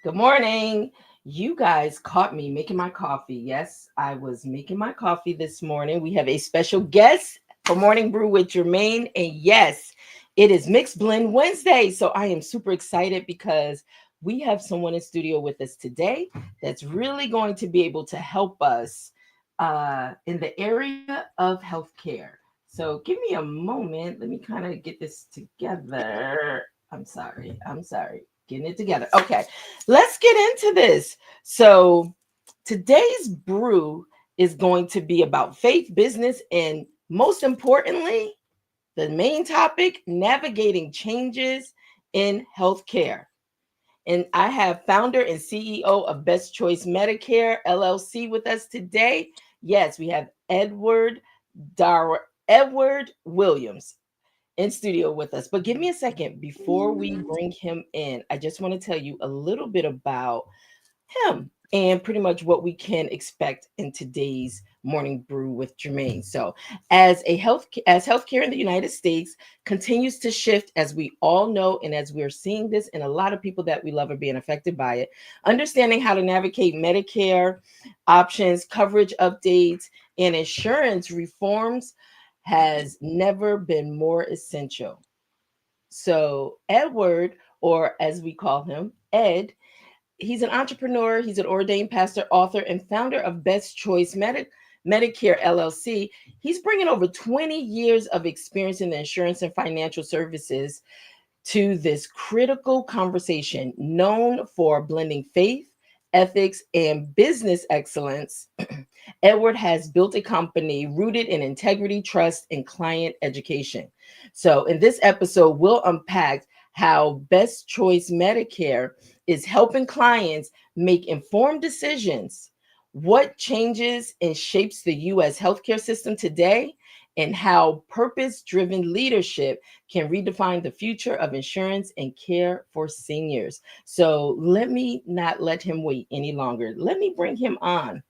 Good morning. You guys caught me making my coffee. Yes, I was making my coffee this morning. We have a special guest for Morning Brew with Germaine. And yes, it is Mixed Blend Wednesday. So I am super excited because we have someone in studio with us today that's really going to be able to help us in the area of healthcare. So give me a moment. Let me kind of get this together. I'm sorry. Getting it together. Okay, let's get into this. So, today's brew is going to be about faith, business, and most importantly, the main topic navigating changes in healthcare. And I have founder and CEO of Best Choice Medicare LLC with us today. Yes, we have Edward Williams in studio with us. But give me a second before we bring him in. I just want to tell you a little bit about him and pretty much what we can expect in today's morning brew with Germaine. So, as healthcare in the United States continues to shift, as we all know, and as we're seeing this, and a lot of people that we love are being affected by it, understanding how to navigate Medicare options, coverage updates, and insurance reforms has never been more essential. So, Edward, or as we call him, Ed, he's an entrepreneur, he's an ordained pastor, author, and founder of Best Choice Medicare LLC. He's bringing over 20 years of experience in the insurance and financial services to this critical conversation, known for blending faith, ethics, and business excellence. Edward has built a company rooted in integrity, trust, and client education. So, in this episode, we'll unpack how Best Choice Medicare is helping clients make informed decisions, what changes and shapes the U.S. healthcare system today, and how purpose driven leadership can redefine the future of insurance and care for seniors. So let me not let him wait any longer. Let me bring him on.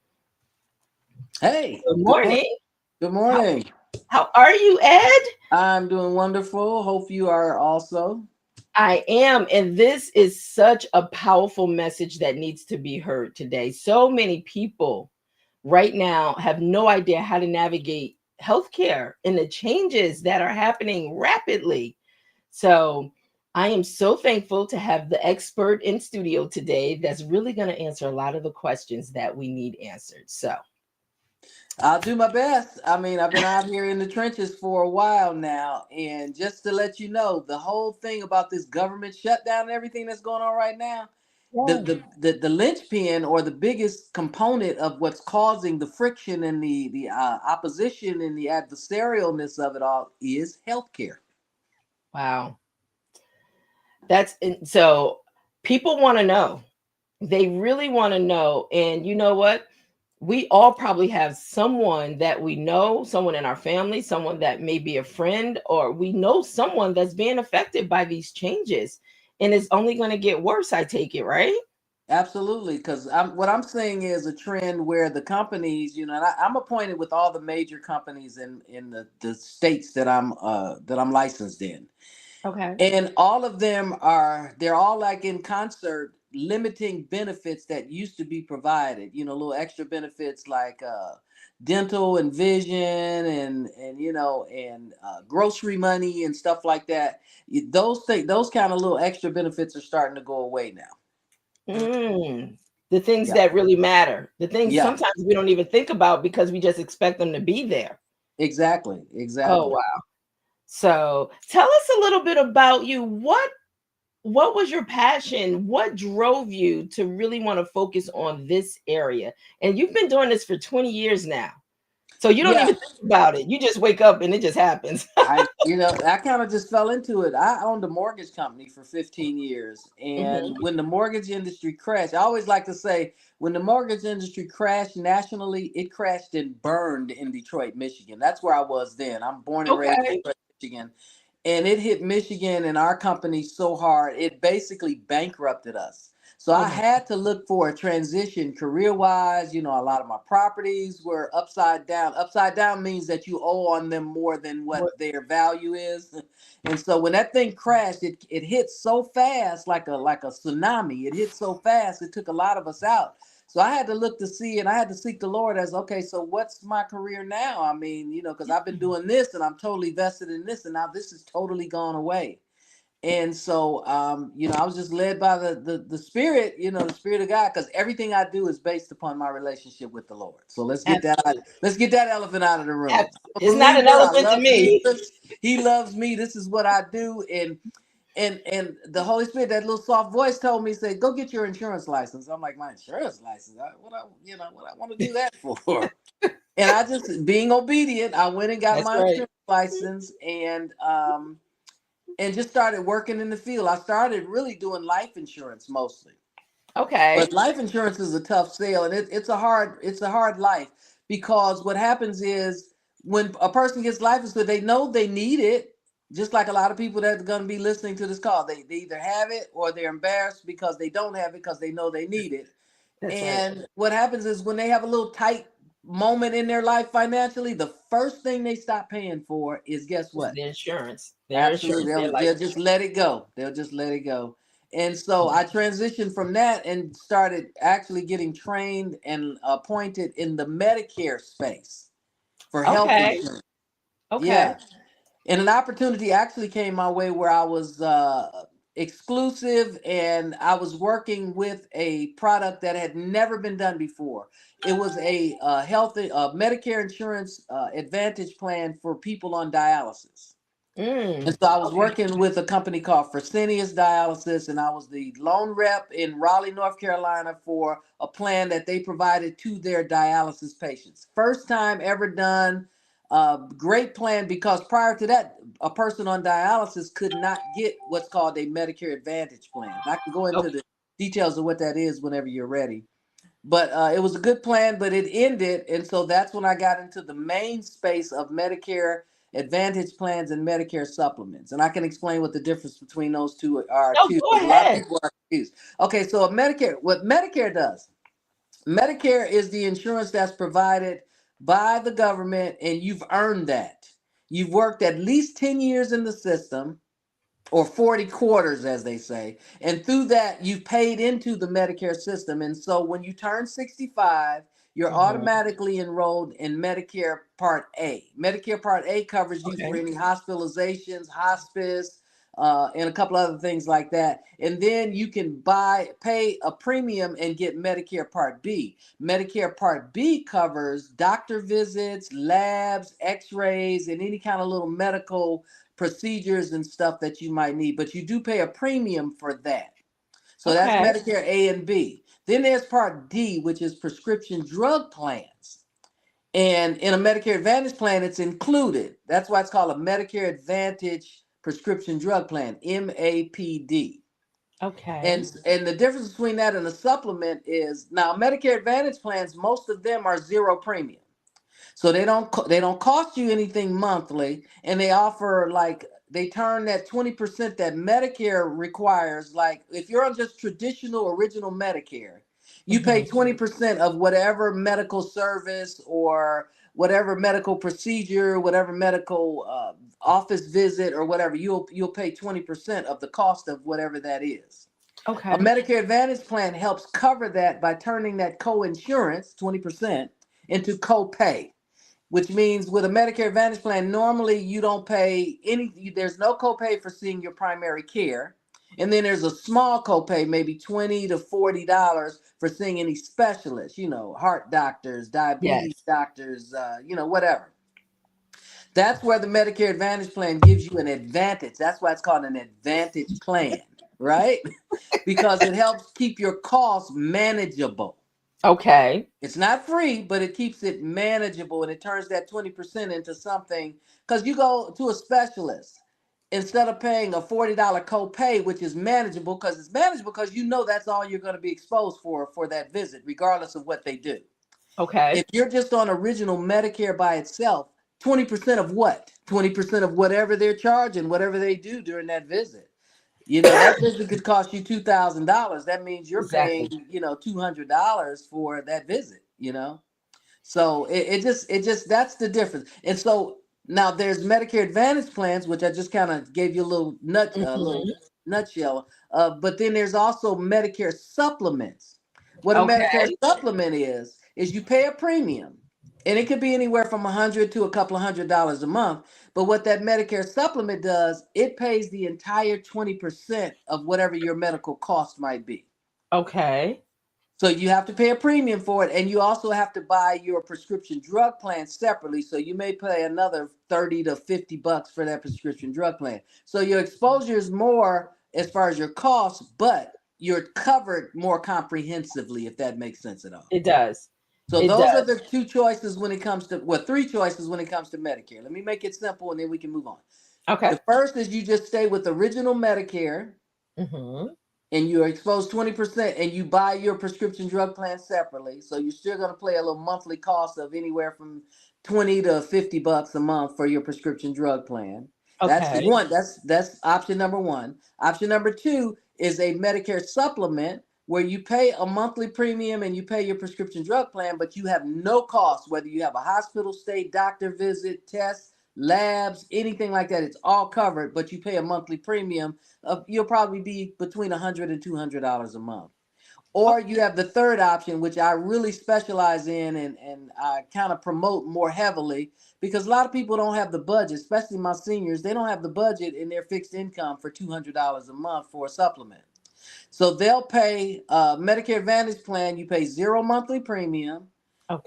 Hey, Good good morning. morning. Good How, morning. how are you, Ed? I'm doing wonderful. Hope you are also. I am. And this is such a powerful message that needs to be heard today. So many people right now have no idea how to navigate healthcare and the changes that are happening rapidly. So I am so thankful to have the expert in studio today that's really going to answer a lot of the questions that we need answered. So, I'll do my best. I mean, I've been out here in the trenches for a while now. And just to let you know, the whole thing about this government shutdown and everything that's going on right now, yeah. the linchpin or the biggest component of what's causing the friction and the opposition and the adversarialness of it all is healthcare. Wow. So people want to know. They really want to know. And you know what? We all probably have someone that we know, someone in our family, someone that may be a friend, or we know someone that's being affected by these changes. And it's only going to get worse, I take it, right? Absolutely, because what I'm saying is a trend where the companies, and I'm appointed with all the major companies in the states that I'm licensed in, Okay. and all of them they're all like in concert limiting benefits that used to be provided. Little extra benefits like dental and vision and grocery money and stuff like that. Those kind of little extra benefits are starting to go away now. Mm. The things Yeah, that really matter, the things yeah. sometimes we don't even think about because we just expect them to be there. Exactly, Oh, exactly. wow. So tell us a little bit about you. What was your passion? What drove you to really want to focus on this area? And you've been doing this for 20 years now. So you don't Yeah, even think about it. You just wake up and it just happens. I kind of just fell into it. I owned a mortgage company for 15 years, and Mhm. when the mortgage industry crashed, I always like to say when the mortgage industry crashed nationally, it crashed and burned in Detroit, Michigan. That's where I was then. I'm born and raised in Okay. Detroit, Michigan, and it hit Michigan and our company so hard it basically bankrupted us. So I Okay. had to look for a transition career wise. A lot of my properties were upside down. Upside down means that you owe on them more than what What? their value is. And so when that thing crashed, it hit so fast, like a tsunami. It hit so fast, it took a lot of us out. So I had to look to see, and I had to seek the Lord as, okay, so what's my career now? I mean, because I've been doing this and I'm totally vested in this, and now this is totally gone away. And so, I was just led by the spirit, the spirit of God, because everything I do is based upon my relationship with the Lord. So Absolutely. let's get that elephant out of the room. Abs- I'm a It's not an believer. I elephant to love me. Jesus. He loves me. This is what I do. And the Holy Spirit, that little soft voice told me, say, go get your insurance license. I'm like, my insurance license? What I want to do that for? And I just, being obedient, I went and got That's my right. insurance license, and just started working in the field. I started really doing life insurance mostly. But Okay. life insurance is a tough sale, and it's a hard life, because what happens is when a person gets life insurance, they know they need it. Just like a lot of people that are going to be listening to this call, they either have it or they're embarrassed because they don't have it because they know they need it. That's right. And what happens is when they have a little tight moment in their life financially, the first thing they stop paying for is, guess It's what? the insurance. Their Absolutely. insurance, their life They'll just insurance. let it go. They'll just let it go. And so I transitioned from that and started actually getting trained and appointed in the Medicare space for health Okay. insurance. Okay. Yeah. And an opportunity actually came my way where I was exclusive, and I was working with a product that had never been done before. It was a Medicare insurance advantage plan for people on dialysis. And so I was Okay. working with a company called Fresenius Dialysis, and I was the loan rep in Raleigh, North Carolina, for a plan that they provided to their dialysis patients. First time ever done. Great plan, because prior to that, a person on dialysis could not get what's called a Medicare Advantage plan. I can go into Okay. the details of what that is whenever you're ready. But it was a good plan, but it ended. And so that's when I got into the main space of Medicare Advantage plans and Medicare supplements. And I can explain what the difference between those two are No, too, go because a lot of ahead. people are confused. Okay, so what Medicare does, Medicare is the insurance that's provided by the government, and you've earned that. You've worked at least 10 years in the system, or 40 quarters, as they say. And through that, you've paid into the Medicare system. And so when you turn 65, you're Mhm. automatically enrolled in Medicare Part A. Medicare Part A covers you for Okay. any hospitalizations, hospice, and a couple other things like that. And then you can pay a premium and get Medicare Part B. Medicare Part B covers doctor visits, labs, x-rays, and any kind of little medical procedures and stuff that you might need, but you do pay a premium for that. So that's Okay. Medicare A and B. Then there's Part D, which is prescription drug plans. And in a Medicare Advantage plan, it's included. That's why it's called a Medicare Advantage prescription drug plan, MAPD. And Okay. and the difference between that and a supplement is, now Medicare Advantage plans, most of them are zero premium. So they don't cost you anything monthly, and they offer, like, they turn that 20% that Medicare requires. Like, if you're on just traditional original Medicare, you pay Mhm. 20% of whatever medical service or whatever medical procedure, whatever medical office visit or whatever. You'll pay 20% of the cost of whatever that is. A Okay. Medicare Advantage plan helps cover that by turning that co-insurance 20% into co-pay, which means with a Medicare Advantage plan, normally you don't pay any, there's no copay for seeing your primary care. And then there's a small copay, maybe $20 to $40 for seeing any specialists, heart doctors, diabetes Yes. doctors, whatever. That's where the Medicare Advantage plan gives you an advantage. That's why it's called an advantage plan, right? Because it helps keep your costs manageable. Okay. It's not free, but it keeps it manageable, and it turns that 20% into something. Because you go to a specialist, instead of paying a $40 copay, which is manageable, because you know that's all you're going to be exposed for that visit, regardless of what they do. Okay. If you're just on original Medicare by itself, 20% of what? 20% of whatever they're charging, whatever they do during that visit. That visit could cost you $2,000. That means you're paying, Exactly. $200 for that visit. So it just that's the difference. And so now there's Medicare Advantage plans, which I just kind of gave you a little Hmm. nutshell. But then there's also Medicare supplements. What a Medicare Okay. supplement is you pay a premium, and it could be anywhere from $100 to a couple of $100 a month. But what that Medicare supplement does, it pays the entire 20% of whatever your medical cost might be. Okay. So you have to pay a premium for it, and you also have to buy your prescription drug plan separately. So you may pay another 30 to $50 for that prescription drug plan. So your exposure is more as far as your costs, but you're covered more comprehensively, if that makes sense at all. It does. So It those are does. the two choices when it comes to, well, three choices when it comes to Medicare. Let me make it simple, and then we can move on. Okay. The first is you just stay with original Medicare, Hmm. and you're exposed 20%, and you buy your prescription drug plan separately. So you're still going to pay a little monthly cost of anywhere from 20 to $50 a month for your prescription drug plan. That's Okay. one. That's option number one. Option number two is a Medicare supplement where you pay a monthly premium and you pay your prescription drug plan, but you have no cost, whether you have a hospital stay, doctor visit, tests, labs, anything like that. It's all covered, but you pay a monthly premium. You'll probably be between $100 and $200 a month. Or Okay. you have the third option, which I really specialize in, and I kind of promote more heavily, because a lot of people don't have the budget, especially my seniors. They don't have the budget in their fixed income for $200 a month for a supplement. So they'll pay Medicare Advantage plan. You pay zero monthly premium.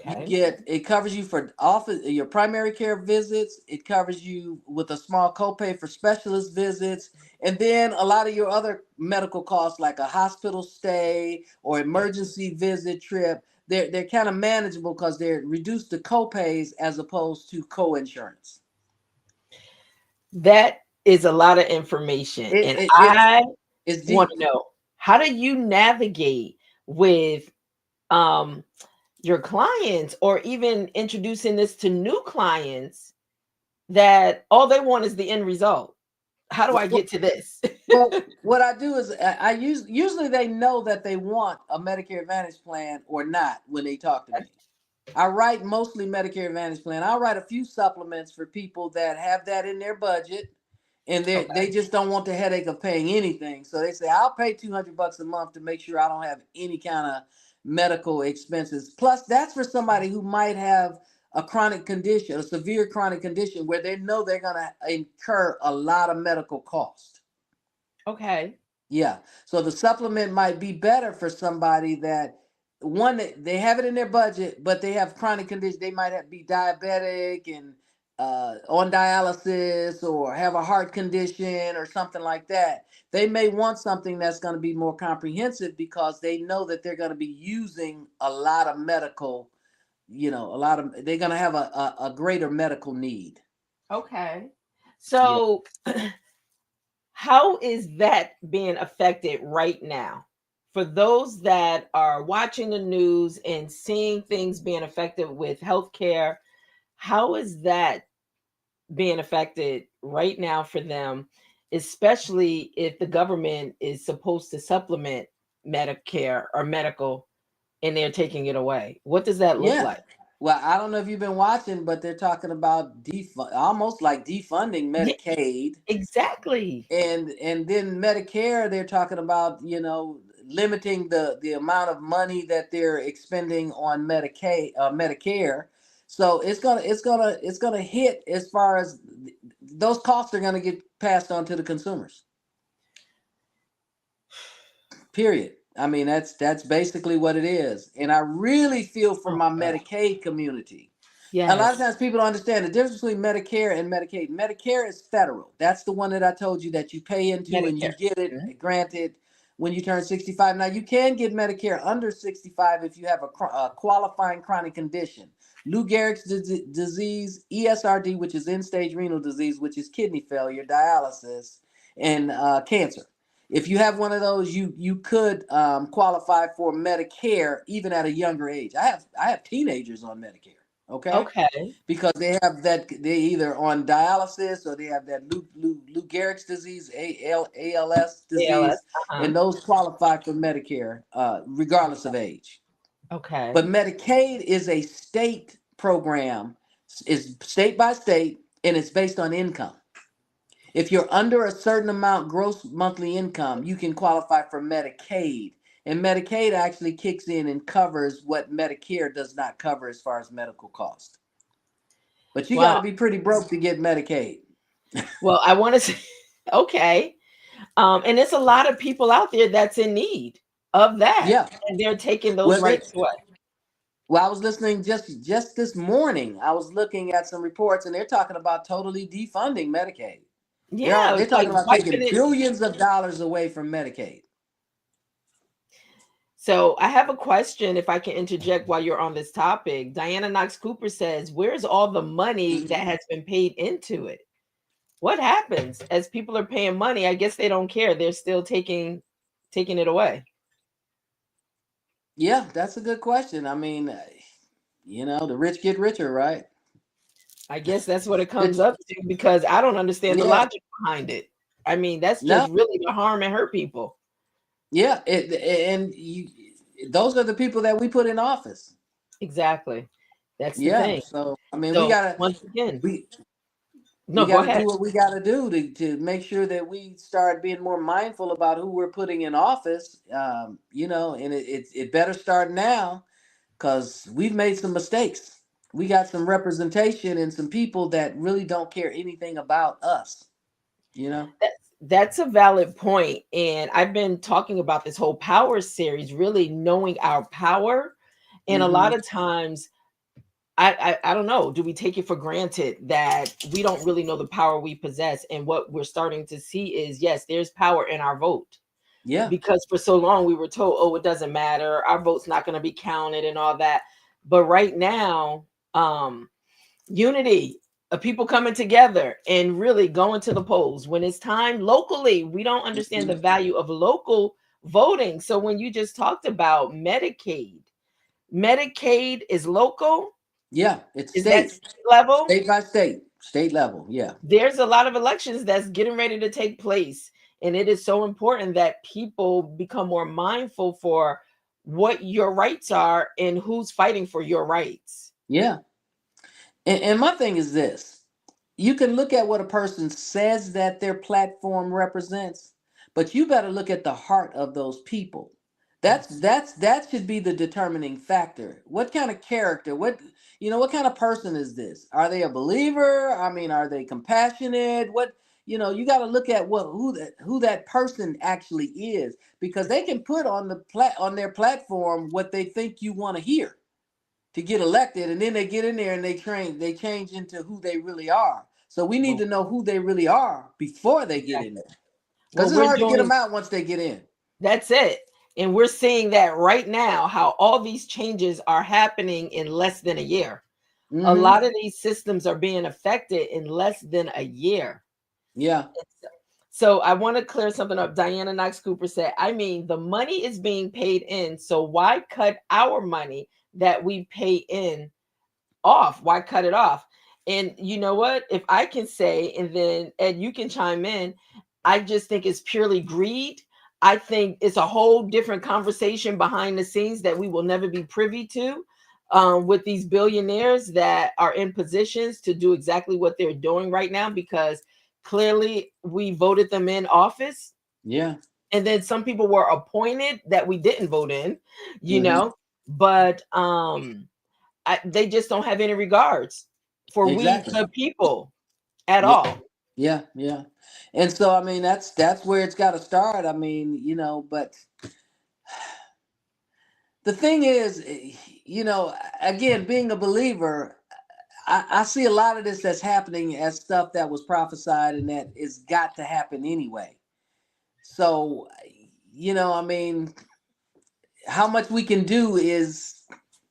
You Okay. get, it covers you for office your primary care visits. It covers you with a small copay for specialist visits, and then a lot of your other medical costs, like a hospital stay or emergency visit trip. They're kind of manageable because they're reduced to copays as opposed to co-insurance. That is a lot of information. It, And it it's I it's want deep. to know, how do you navigate with um your clients, or even introducing this to new clients that all they want is the end result? How do I get to this? Well, what I do is I usually they know that they want a Medicare Advantage plan or not when they talk to me. I write mostly Medicare Advantage plan. I'll write a few supplements for people that have that in their budget, and they Okay. just don't want the headache of paying anything. So they say, I'll pay $200 a month to make sure I don't have any kind of medical expenses. Plus, that's for somebody who might have a chronic condition, a severe chronic condition, where they know they're gonna incur a lot of medical cost. Okay. Yeah. So the supplement might be better for somebody that, one, that they have it in their budget, but they have chronic conditions. They might be diabetic and on dialysis, or have a heart condition or something like that. They may want something that's going to be more comprehensive because they know that they're going to be using a lot of medical, they're going to have a greater medical need. Okay. Yeah. So how is that being affected right now? For those that are watching the news and seeing things being affected with healthcare, how is that being affected right now for them, especially if the government is supposed to supplement Medicare or medical and they're taking it away? What does that look Yeah. like? Well, I don't know if you've been watching, but they're talking about almost like defunding Yeah, Medicaid, exactly. and then Medicare. They're talking about limiting the amount of money that they're expending on Medicare. So it's gonna hit, as far as those costs are gonna get passed on to the consumers. Period. I mean, that's basically what it is. And I really feel for Oh my God. Medicaid community. A lot of Yes. times people don't understand the difference between Medicare and Medicaid. Medicare is federal. That's the one that I told you that you pay into and you Medicare. get it Mhm. granted when you turn 65. Now, you can get Medicare under 65 if you have a qualifying chronic condition. Lou Gehrig's disease, ESRD, which is end stage renal disease, which is kidney failure, dialysis, and cancer. If you have one of those, you could qualify for Medicare even at a younger age. I have teenagers on Medicare. Okay, Okay. because they have that, they either on dialysis or they have that Lou Gehrig's disease, ALS ALS. disease, and those qualify for Medicare, regardless of age. But Okay. Medicaid is a state program, is state by state, and it's based on income. If you're under a certain amount gross monthly income, you can qualify for Medicaid. And Medicaid actually kicks in and covers what Medicare does not cover as far as medical cost. But you got Wow. to be pretty broke to get Medicaid. Well, I want to say, okay. And there's a lot of people out there that's in need of that, Yeah. and they're taking those Well, rights away. well, I was listening just this morning. I was looking at some reports, and they're talking about totally defunding Medicaid. Yeah, They're it's like talking about taking wiping it. billions of dollars away from Medicaid. So I have a question, if I can interject while you're on this topic. Diana Knox Cooper says, "Where's all the money that has been paid into it? What happens as people are paying money? I guess they don't care. They're still taking it away." Yeah, that's a good question. I mean, the rich get richer, right? I guess that's what it comes It's, up to, because I don't understand the yeah, logic behind it. I mean, that's no, just really to harm and hurt people. yeah, and those are the people that we put in office. Exactly. That's the Yeah, thing. so I mean, So once again, we we no, go got to ahead. do what we got to do to make sure that we start being more mindful about who we're putting in office. And it better start now, because we've made some mistakes. We got some representation and some people that really don't care anything about us. You know. That's a valid point. And I've been talking about this whole power series, really knowing our power. And a Hmm. lot of times, I don't know, do we take it for granted that we don't really know the power we possess? And what we're starting to see is, yes, there's power in our vote. Yeah. Because for so long we were told, oh, it doesn't matter, our vote's not going to be counted and all that. But right now, unity of people coming together and really going to the polls when it's time locally. We don't understand the Mhm. value of local voting. So when you just talked about Medicaid is local. Yeah. It's Is that state, state level? state by state level. Yeah. There's a lot of elections that's getting ready to take place. And it is so important that people become more mindful for what your rights are and who's fighting for your rights. Yeah. And my thing is this: you can look at what a person says that their platform represents, but you better look at the heart of those people. Yes. That should be the determining factor. What kind of character? What kind of person is this? Are they a believer? I mean, are they compassionate? You got to look at who that person actually is, because they can put on their platform what they think you want to hear to get elected, and then they get in there and they change into who they really are. So we need Well, to know who they really are before they get in exactly. there, because What it's we're hard to get doing, them out once they get in. that's it. And we're seeing that right now, how all these changes are happening in less than a year. A Hmm. lot of these systems are being affected in less than a year. Yeah. So I want to clear something up. Diana Knox Cooper said, I mean, the money is being paid in. So why cut our money that we pay in off? Why cut it off? And you know what? If I can say, and then Ed, you can chime in, I just think it's purely greed. I think it's a whole different conversation behind the scenes that we will never be privy to, with these billionaires that are in positions to do exactly what they're doing right now, because clearly we voted them in office. Yeah. And then some people were appointed that we didn't vote in, you Hmm. know, but they just don't have any regards for we Exactly. the people at Yeah. all. Yeah. Yeah. And so I mean, that's where it's got to start. I mean, but the thing is, again, being a believer, I see a lot of this that's happening as stuff that was prophesied and that is got to happen anyway. So, I mean, how much we can do is,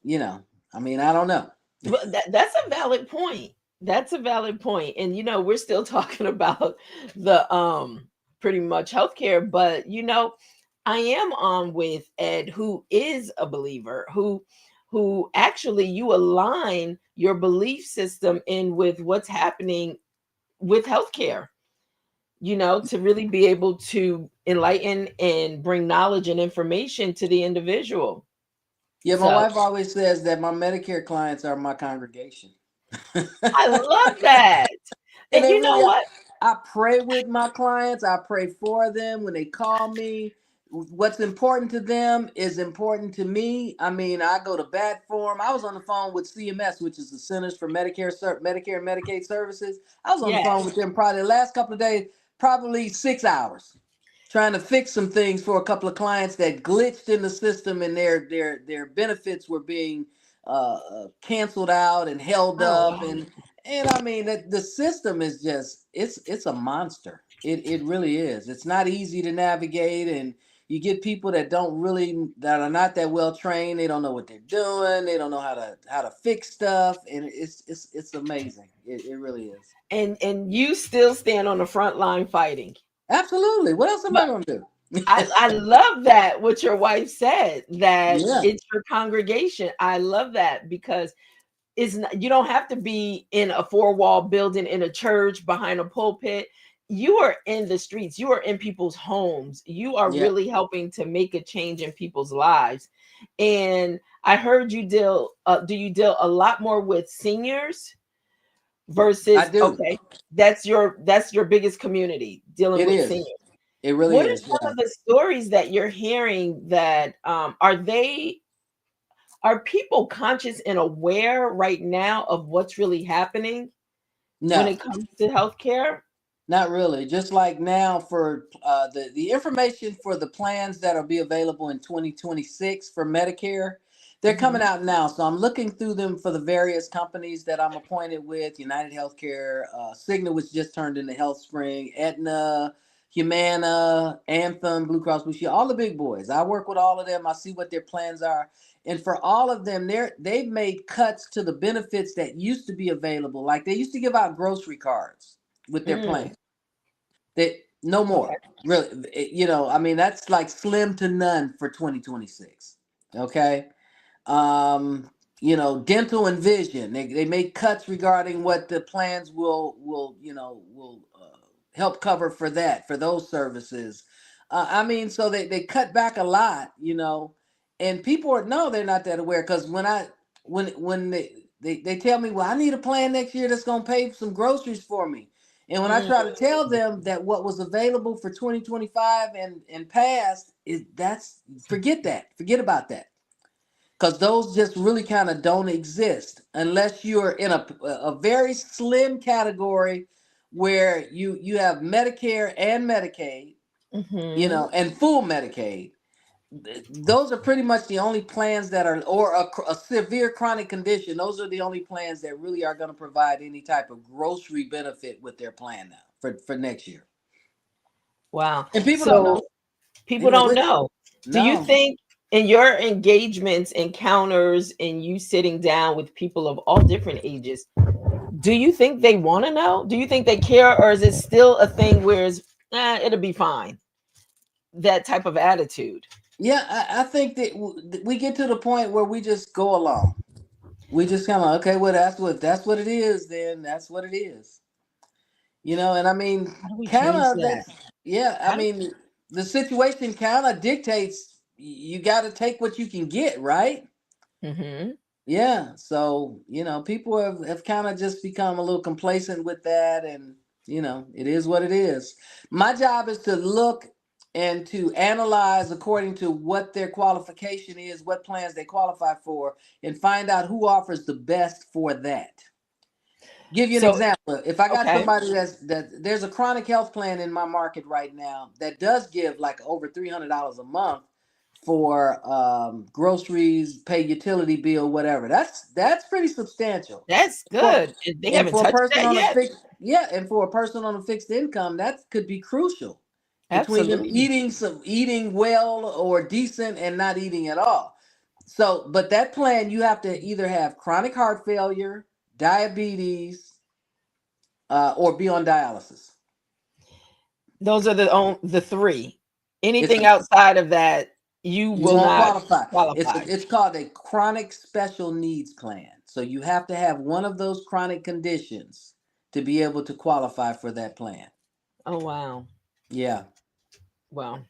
I mean, I don't know. Well, that's a valid point. That's a valid point. And we're still talking about the pretty much healthcare, but I am on with Ed, who is a believer, who actually you align your belief system in with what's happening with healthcare, to really be able to enlighten and bring knowledge and information to the individual. Yeah, my So wife always says that my Medicare clients are my congregation. I love that. And And they you know really are. what? I pray with my clients. I pray for them when they call me. What's important to them is important to me. I mean, I go to bat for them. I was on the phone with CMS, which is the Centers for Medicare and Medicaid Services. I was on the Yeah. phone with them probably the last couple of days, probably 6 hours, trying to fix some things for a couple of clients that glitched in the system, and their benefits were being canceled out and held Oh up, wow. and I mean that the system is just it's a monster. It really is. It's not easy to navigate, and you get people that are not that well trained. They don't know what they're doing. They don't know how to fix stuff, and it's amazing. It really is. And you still stand on the front line fighting. Absolutely. What else am I But gonna do? I love that what your wife said, that Yeah. it's your congregation. I love that because it's not, you don't have to be in a four-wall building in a church behind a pulpit. You are in the streets, you are in people's homes, you are Yeah. really helping to make a change in people's lives. And I heard you deal do you deal a lot more with seniors I versus, do. okay, that's your biggest community, dealing It with is. seniors. It really What are is. some Yeah. of the stories that you're hearing that are people conscious and aware right now of what's really happening when No. it comes to healthcare? Not really. Just like now for the information for the plans that'll be available in 2026 for Medicare, they're coming Mhm. out now. So I'm looking through them for the various companies that I'm appointed with: United Healthcare, Cigna, which just turned into HealthSpring, Aetna, Humana, Anthem, Blue Cross Blue Shield, all the big boys. I work with all of them. I see what their plans are. And for all of them, they've made cuts to the benefits that used to be available. Like they used to give out grocery cards with their Mm, plan. That no okay. more. Really, I mean, that's like slim to none for 2026. Okay. Um, dental and vision. They make cuts regarding what the plans will help cover for those services. I mean, so they cut back a lot, and people are no, they're not that aware because when they tell me, well, I need a plan next year that's gonna pay some groceries for me. And when I Mm, try to tell them that what was available for 2025 and past is that's forget about that, because those just really kind of don't exist unless you're in a very slim category where you have Medicare and Medicaid, mhm. and full Medicaid. Those are pretty much the only plans that are, or a severe chronic condition. Those are the only plans that really are going to provide any type of grocery benefit with their plan now for next year. Wow. And people don't So know. people People, don't know. Do you no. think in your engagements, encounters, and you sitting down with people of all different ages, do you think they want to know? Do you think they care, or is it still a thing where it'll be fine? That type of attitude. Yeah, I think that we get to the point where we just go along. We just kind of, okay, well, that's what it is. Then that's what it is. And I mean, How do we kind change of that? that's yeah. I How do mean, the situation kind of dictates you got to take what you can get, right? Mhm. Yeah. So people have kind of just become a little complacent with that, and it is what it is. My job is to look and to analyze according to what their qualification is, what plans they qualify for, and find out who offers the best for that. Give you an So, example. If I got okay. somebody there's a chronic health plan in my market right now that does give like over $300 a month for groceries, pay utility bill, whatever. That's pretty substantial. That's For good. And they and haven't for a touched person that on a yet? fixed yeah, and for a person on a fixed income, that could be crucial between them Absolutely. eating well or decent and not eating at all. So, but that plan you have to either have chronic heart failure, diabetes, or be on dialysis. Those are the three. It's Anything outside of that. You You will won't not qualify. qualify. It's called a chronic special needs plan. So you have to have one of those chronic conditions to be able to qualify for that plan. Oh wow. Yeah. Well,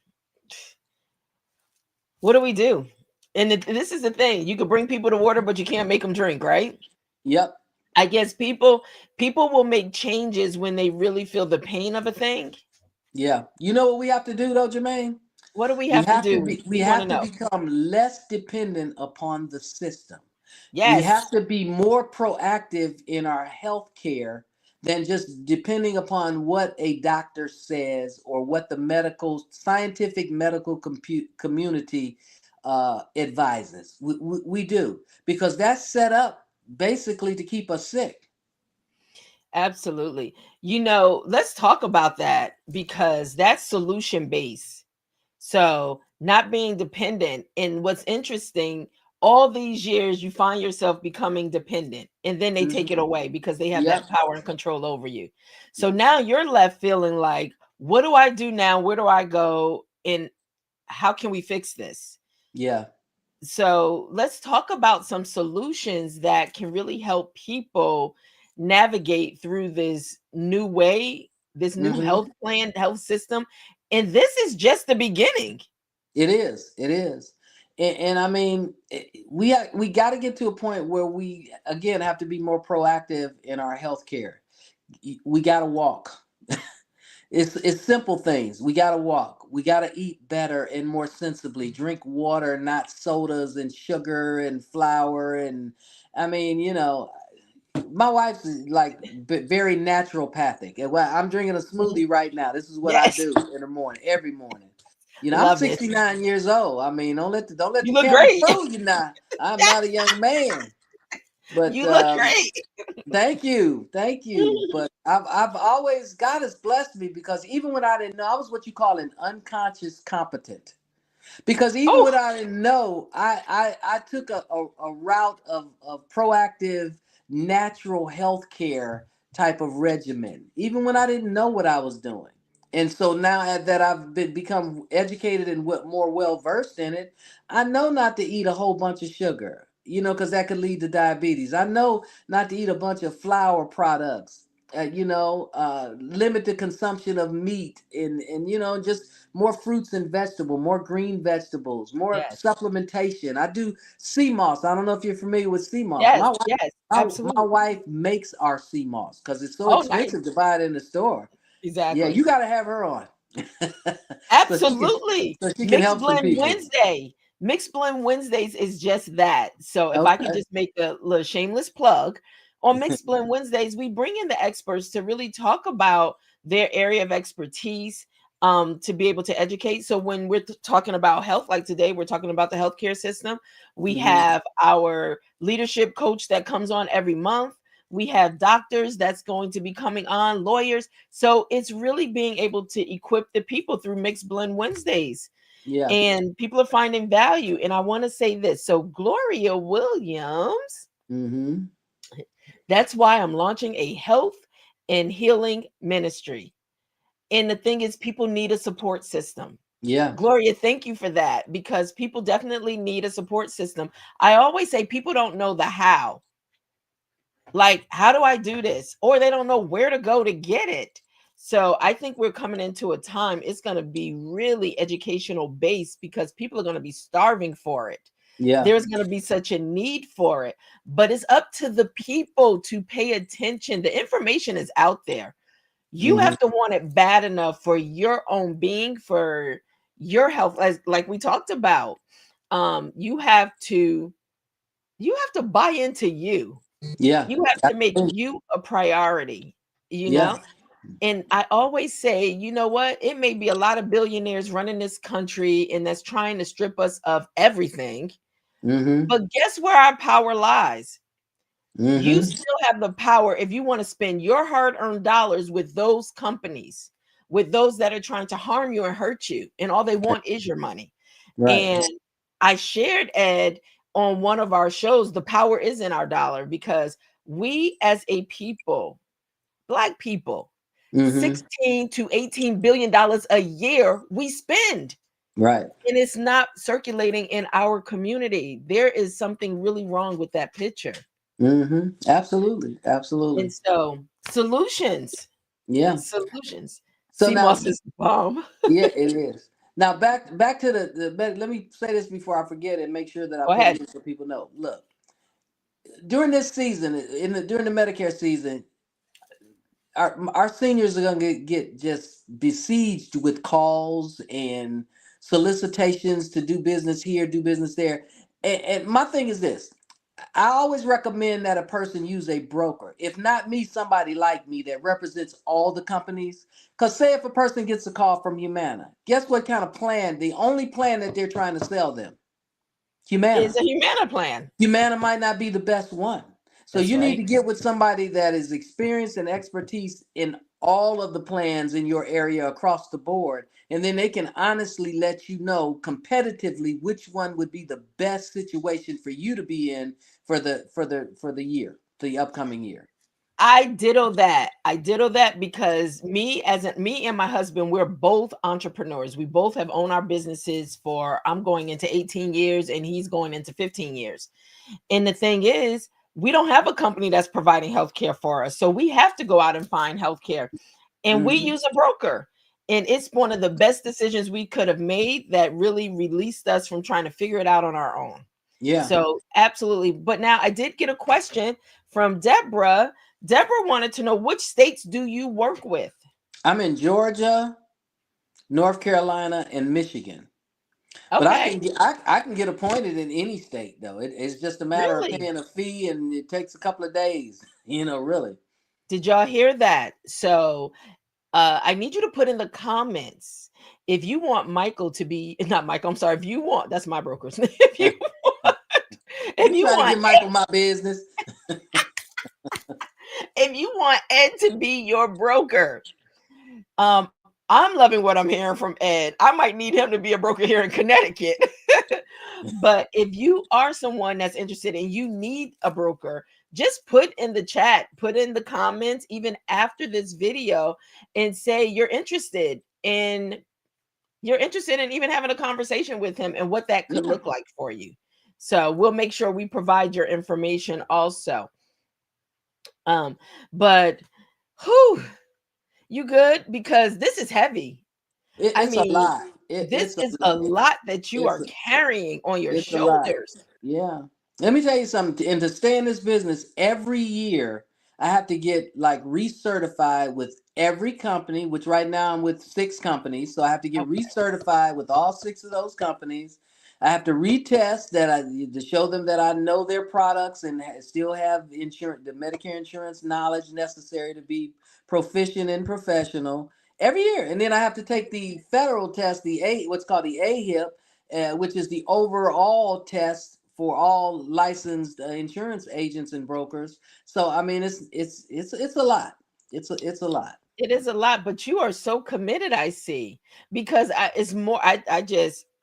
what do we do? And this is the thing. You could bring people to water, but you can't make them drink, right? Yep. I guess people will make changes when they really feel the pain of a thing. Yeah. You know what we have to do though, Jermaine? What do we have to do? We We want to have to know. become less dependent upon the system. We have Yes, to be more proactive in our health care than just depending upon what a doctor says or what the medical scientific medical community advises. We do because that's set up basically to keep us sick. absolutely. Let's talk about that because that's solution based. So, not being dependent. And what's interesting, all these years you find yourself becoming dependent and then they take Hmm. it away because they have Yep. that power and control over you. So now you're left feeling like, what do I do now? Where do I go? And how can we fix this? Yeah. So let's talk about some solutions that can really help people navigate through this new way, this new Hmm. health plan, health system. And this is just the beginning. It is. It is. And I mean, we got to get to a point where we again have to be more proactive in our health care. We got to walk. It's simple things. We got to walk. We got to eat better and more sensibly. Drink water, not sodas and sugar and flour. And I mean, my wife's like very naturopathic. And I'm drinking a Mhm. smoothie right now. This is what I Yes, do in the morning, every morning. I'm love it. 69 years old. I mean, don't let You the look camera great. fool you now. I'm not a young man, but You look great. thank you, thank you. But I've always God has blessed me because even when I didn't know, I was what you call an unconscious competent. Because even Oh, when I didn't know, I took a route of proactive natural health care type of regimen, even when I didn't know what I was doing. And so now that I've become educated and more well versed in it, I know not to eat a whole bunch of sugar, because that could lead to diabetes. I know not to eat a bunch of flour products. Limit the consumption of meat and just more fruits and vegetables, more green vegetables, more yes, supplementation. I do sea moss. I don't know if you're familiar with sea moss. yes, yes, My absolutely. wife makes our sea moss because it's so Oh, nice. expensive to buy it in the store. Yeah, Exactly. you got to have her on, so she can Absolutely. help Mixed some Blend people. Wednesday. Mixed Blend Wednesdays is just that. So if I could Okay. just make a little shameless plug, on Mixed Blend Wednesdays, we bring in the experts to really talk about their area of expertise, to be able to educate. So when we're talking about health, like today, we're talking about the healthcare system. We Hmm. have our leadership coach that comes on every month. We have doctors that's going to be coming on, lawyers. So it's really being able to equip the people through Mixed Blend Wednesdays. Yeah. And people are finding value. And I want to say this. So Gloria Williams, Hmm. that's why I'm launching a health and healing ministry. And the thing is, people need a support system. Yeah. Gloria, thank you for that because people definitely need a support system. I always say people don't know the how. Like, how do I do this? Or they don't know where to go to get it. So I think we're coming into a time, it's going to be really educational based because people are going to be starving for it. Yeah. There's going to be such a need for it, but it's up to the people to pay attention. The information is out there. You Hmm. have to want it bad enough for your own being, for your health, as like we talked about. You have to buy into you. Yeah. You have to make you a priority, you Yeah. know? And I always say, you know what? It may be a lot of billionaires running this country and that's trying to strip us of everything. Hmm. But guess where our power lies? You Hmm. still have the power if you want to spend your hard earned dollars with those companies, with those that are trying to harm you and hurt you. And all they want is your money. Right. And I shared, Ed, on one of our shows, the power is in our dollar because we as a people, Black people, Hmm. 16 to 18 billion dollars a year we spend. Right. and it's not circulating in our community. There is something really wrong with that picture. Mm-hmm. Absolutely. And Absolutely. so, solutions, Yeah. solutions. So now, CMOS is the bomb. yeah, it is. Now back to let me say this before I forget and make sure that I Go put it ahead. in so people know. Look, during this season, during the Medicare season, our seniors are gonna get just besieged with calls and solicitations to do business here, do business there. And my thing is this: I always recommend that a person use a broker. If not me, somebody like me that represents all the companies. Because say if a person gets a call from Humana, guess what kind of plan? The only plan that they're trying to sell them, Is Humana. a Humana plan. Humana might not be the best one. So That's you need right. to get with somebody that is experienced and expertise in all of the plans in your area across the board. And then they can honestly let you know competitively which one would be the best situation for you to be in for the year, the upcoming year. I ditto that. I ditto that because me and my husband, we're both entrepreneurs. We both have owned our businesses for I'm going into 18 years and he's going into 15 years. And the thing is, we don't have a company that's providing healthcare for us. So we have to go out and find healthcare. And we Hmm. use a broker. And it's one of the best decisions we could have made that really released us from trying to figure it out on our own. Yeah. So, absolutely. But now I did get a question from Deborah. Deborah wanted to know, which states do you work with? I'm in Georgia, North Carolina, and Michigan. But Okay. I can get appointed in any state though. It's just a matter of Really? paying a fee and it takes a couple of days, really. Did y'all hear that? So, I need you to put in the comments if you want Michael to be not Michael. I'm sorry. If you want, that's my broker's name. If You you trying to want get Michael my business? if you want Ed to be your broker, I'm loving what I'm hearing from Ed. I might need him to be a broker here in Connecticut. But if you are someone that's interested and you need a broker, just put in the chat, put in the comments, even after this video, and say you're interested in even having a conversation with him and what that could Yeah. look like for you. So we'll make sure we provide your information also. Um, but who you good? Because this is heavy. I It's a mean, lot. this is a lot that you It's are carrying on your it's a lot. shoulders. Yeah. Let me tell you something. And to stay in this business, every year I have to get like recertified with every company, which right now I'm with 6 companies. So I have to get Okay. recertified with all 6 of those companies. I have to retest to show them that I know their products and still have insurance, the Medicare insurance knowledge necessary to be proficient and professional every year. And then I have to take the federal test, what's called the AHIP, which is the overall test for all licensed insurance agents and brokers. So I mean, it's a lot. It's a lot. It is a lot, but you are so committed, I see. Because it's more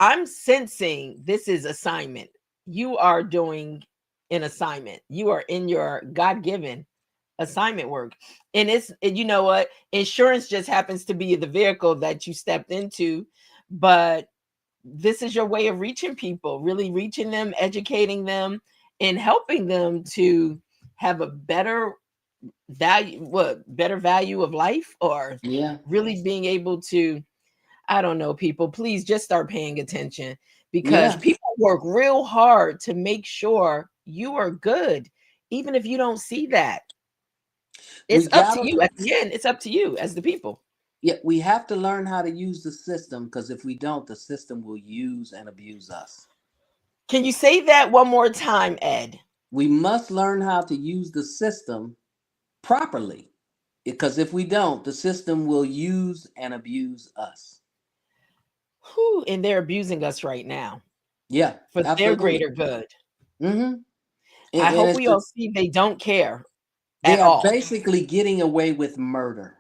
I'm sensing this is assignment. You are doing an assignment. You are in your God-given assignment work. And you know what? Insurance just happens to be the vehicle that you stepped into, but this is your way of reaching people, really reaching them, educating them, and helping them to have a better value of life, or Yeah, really being able to, I don't know, people, please just start paying attention, because yeah. people work real hard to make sure you are good, even if you don't see that. We It's up to gotta, you at the end. It's up to you as the people. yeah, we have to learn how to use the system because if we don't, the system will use and abuse us. Can you say that one more time, Ed? We must learn how to use the system properly because if we don't, the system will use and abuse us. Whew, and they're abusing us right now Yeah, for their absolutely. greater good. Mm-hmm. I And hope it's we all see they don't care they at are all. basically getting away with murder.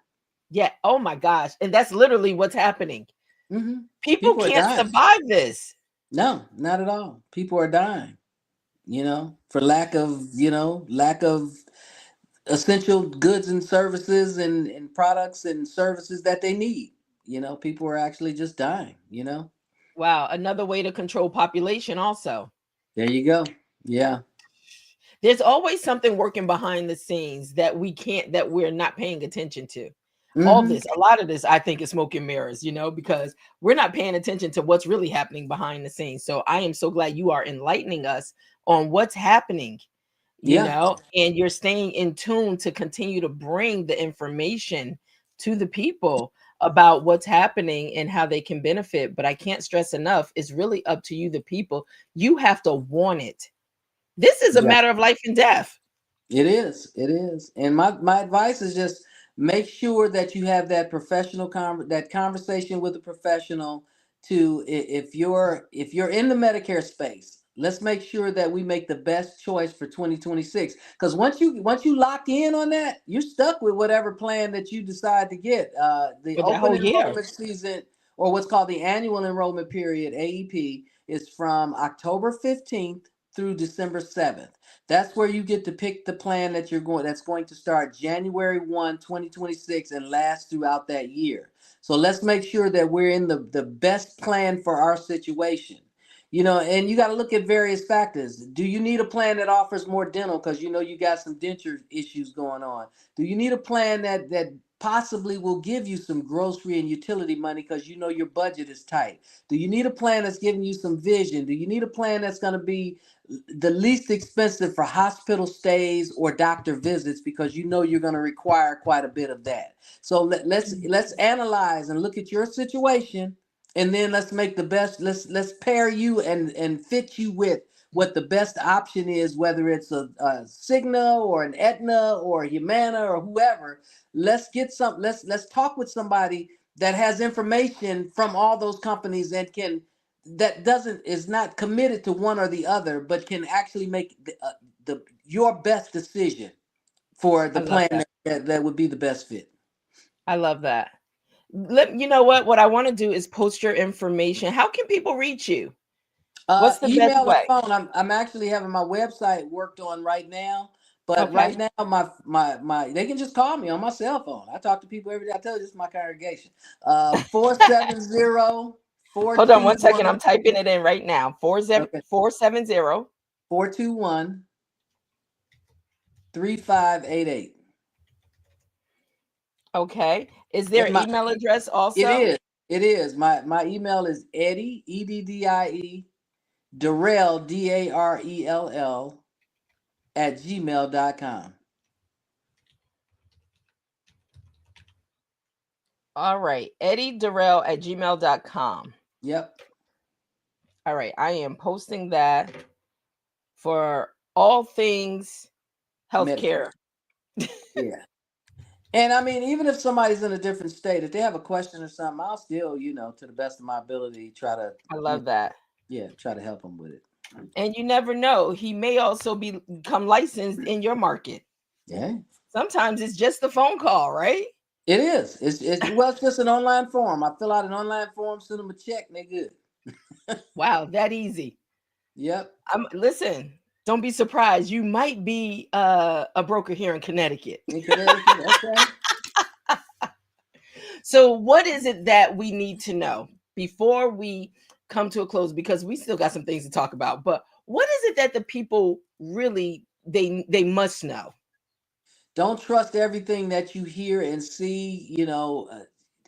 Yeah. Oh my gosh. And that's literally what's happening. Hmm. People People are can't dying. survive this. No, not at all. People are dying, for lack of essential goods and services and products and services that they need. People are actually just dying. Wow, another way to control population also. There you go. Yeah. There's always something working behind the scenes that we're not paying attention to. All Hmm. this, a lot of this, I think, is smoke and mirrors, because we're not paying attention to what's really happening behind the scenes. So I am so glad you are enlightening us on what's happening, Yeah. and you're staying in tune to continue to bring the information to the people about what's happening and how they can benefit. But I can't stress enough, it's really up to you, the people. You have to want it. This is a Yeah. matter of life and death. It is. It is. And my advice is just make sure that you have that professional that conversation with a professional to if you're in the Medicare space, let's make sure that we make the best choice for 2026. Because once you lock in on that, you're stuck with whatever plan that you decide to get. The For that open whole year. enrollment season, or what's called the annual enrollment period, AEP, is from October 15th through December 7th. That's where you get to pick the plan that's going to start January 1, 2026, and last throughout that year. So let's make sure that we're in the best plan for our situation. And you got to look at various factors. Do you need a plan that offers more dental because you got some denture issues going on? Do you need a plan that possibly will give you some grocery and utility money because your budget is tight? Do you need a plan that's giving you some vision? Do you need a plan that's going to be the least expensive for hospital stays or doctor visits because you're going to require quite a bit of that? So let's analyze and look at your situation, and then let's make the best. Let's pair you and fit you with what the best option is, whether it's a Cigna or an Aetna or a Humana or whoever. Let's get some. Let's talk with somebody that has information from all those companies and that doesn't is not committed to one or the other, but can actually make the your best decision for the I love plan that. that would be the best fit. I love that. You know what I want to do is post your information. How can people reach you? What's the best Email or way? phone. I'm actually having my website worked on right now, but Okay. right now my they can just call me on my cell phone. I talk to people every day. I tell you, this is my congregation. 470 four Hold on two one second. I'm one. typing it in right now. Okay, 470. 421 3588. Okay. Is there And an my email address it also? is. It is. My email is Eddie, EDDIE, Darell, DARELL, at gmail.com. All right. Eddie Darell at gmail.com. Yep. All right. I am posting that for all things Medicare. healthcare. Yeah. And I mean, even if somebody's in a different state, if they have a question or something, I'll still, to the best of my ability, try to, I love that. try to help them with it. And you never know. He may also become licensed in your market. Yeah. Sometimes it's just a phone call, right? It is. It's just an online form. I fill out an online form, send them a check, and they good. Wow, that easy. Yep. Listen, don't be surprised. You might be a broker here in Connecticut. In Connecticut. Okay. So, what is it that we need to know before we come to a close? Because we still got some things to talk about. But what is it that the people really they must know? Don't trust everything that you hear and see.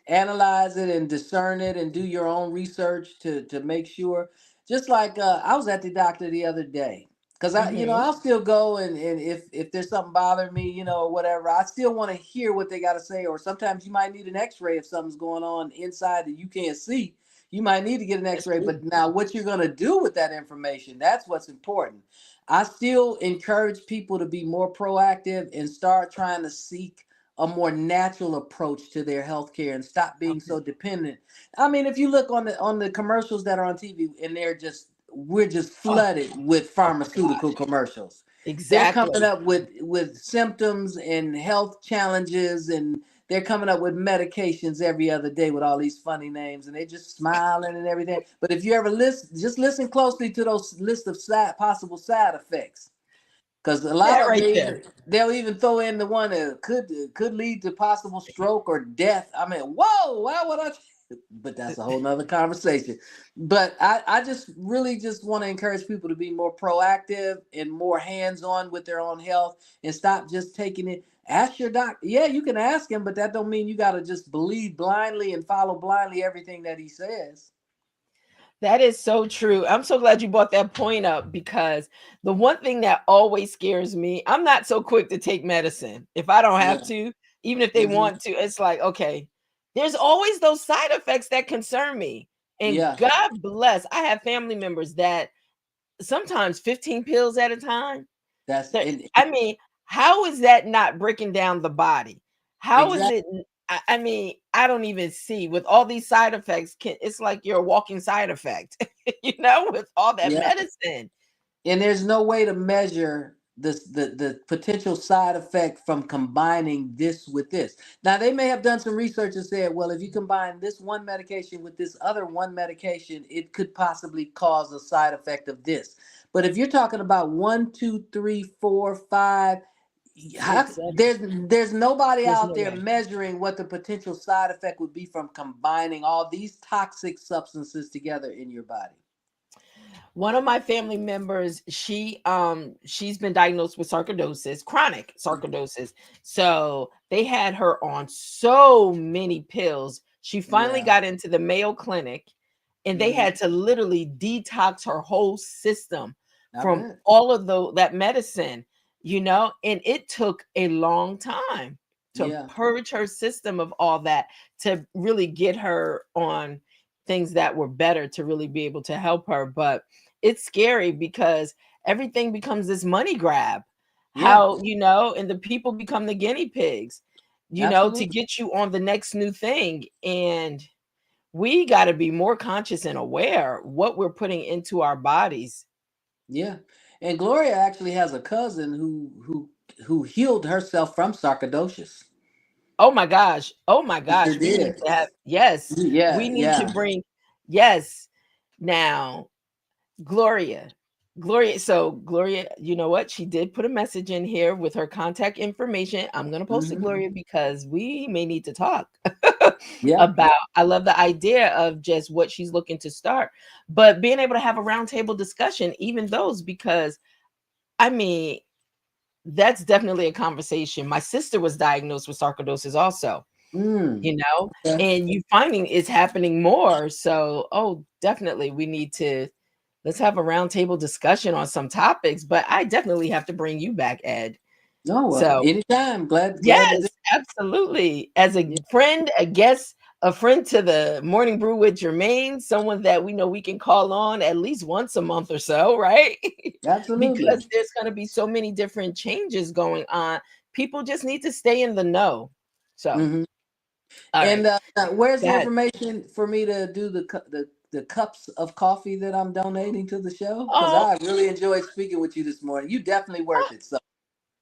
Analyze it and discern it and do your own research to make sure. Just like I was at the doctor the other day because Hmm. I'll still go and if there's something bothering me, or whatever, I still want to hear what they got to say. Or sometimes you might need an X-ray if something's going on inside that you can't see. You might need to get an That's X-ray, true. but now what you're going to do with that information, that's what's important. I still encourage people to be more proactive and start trying to seek a more natural approach to their healthcare and stop being Okay. so dependent. I mean, if you look on the commercials that are on TV, and we're just Oh, flooded with oh my pharmaceutical gosh. commercials. They're coming Exactly. up with symptoms and health challenges, and they're coming up with medications every other day with all these funny names, and they're just smiling and everything. But if you ever listen closely to those list of possible side effects, because a lot That of them, right there. they'll even throw in the one that could lead to possible stroke or death. I mean, whoa! Why would I? but that's a whole nother conversation. But I just really just want to encourage people to be more proactive and more hands-on with their own health and stop just taking it. Ask your doc. Yeah, you can ask him, but that don't mean you got to just believe blindly and follow blindly everything that he says. That is so true. I'm so glad you brought that point up because the one thing that always scares me, I'm not so quick to take medicine if I don't have Yeah. to, even if they Hmm. want to. It's like, okay, there's always those side effects that concern me. And Yeah. God bless, I have family members that sometimes 15 pills at a time. That's I mean, how is that not breaking down the body? How is exactly. it? I mean, I don't even see with all these side effects. It's like you're a walking side effect, with all that Yeah. medicine. And there's no way to measure this the potential side effect from combining this with this. Now they may have done some research and said, well, if you combine this one medication with this other one medication, it could possibly cause a side effect of this. But if you're talking about one, two, three, four, five, Six, seven. there's nobody There's out no there way. measuring what the potential side effect would be from combining all these toxic substances together in your body. One of my family members, she's been diagnosed with sarcoidosis, chronic sarcoidosis. So they had her on so many pills. She finally Yeah. got into the Mayo Clinic and they Hmm. had to literally detox her whole system I from bet. all of that medicine, and it took a long time to Yeah. purge her system of all that to really get her on things that were better to really be able to help her. But it's scary because everything becomes this money grab. Yeah. And the people become the guinea pigs, to Absolutely. get you on the next new thing. And we got to be more conscious and aware what we're putting into our bodies. Yeah. And Gloria actually has a cousin who healed herself from sarcoidosis. Oh my gosh. Oh my She sure gosh. We need did. to have, yes, Yeah, we need to yeah. bring, yes. Now, Gloria. So Gloria, you know what? She did put a message in here with her contact information. I'm going to post it, Hmm. Gloria, because we may need to talk Yeah. about. I love the idea of just what she's looking to start, but being able to have a roundtable discussion, even those, because I mean, that's definitely a conversation. My sister was diagnosed with sarcoidosis also, Mm. you know, Yeah. and you finding it's happening more. So, oh, definitely we need to let's have a roundtable discussion on some topics, but I definitely have to bring you back, Ed. No, So, anytime. Glad to do. yes, absolutely. As a Yeah, friend, a guest, a friend to the Morning Brew with Germaine, someone that we know we can call on at least once a month or so, right? absolutely. Because there's going to be so many different changes going on. People just need to stay in the know. So, Hmm. all And right. where's the That. information for me to do the cups of coffee that I'm donating to the show? Because Oh, I really enjoyed speaking with you this morning. You definitely worth it. So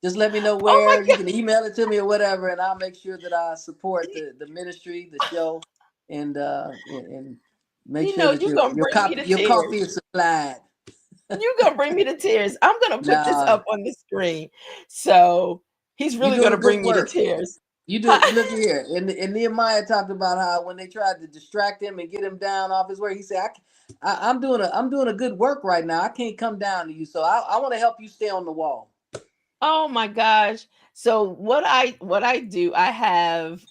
just let me know oh where. You my can email it to me or whatever, and I'll make sure that I support the ministry, the show, and make You sure know, that you're gonna bring me to your coffee tears. is supplied. You're gonna bring me to tears. I'm gonna put this Now up on the screen. So he's you're really doing gonna good bring me to work. tears. You do. Look here, and Nehemiah talked about how when they tried to distract him and get him down off his work, he said, I'm doing a good work right now. I can't come down to you, so I want to help you stay on the wall." Oh my gosh. So what I do, I have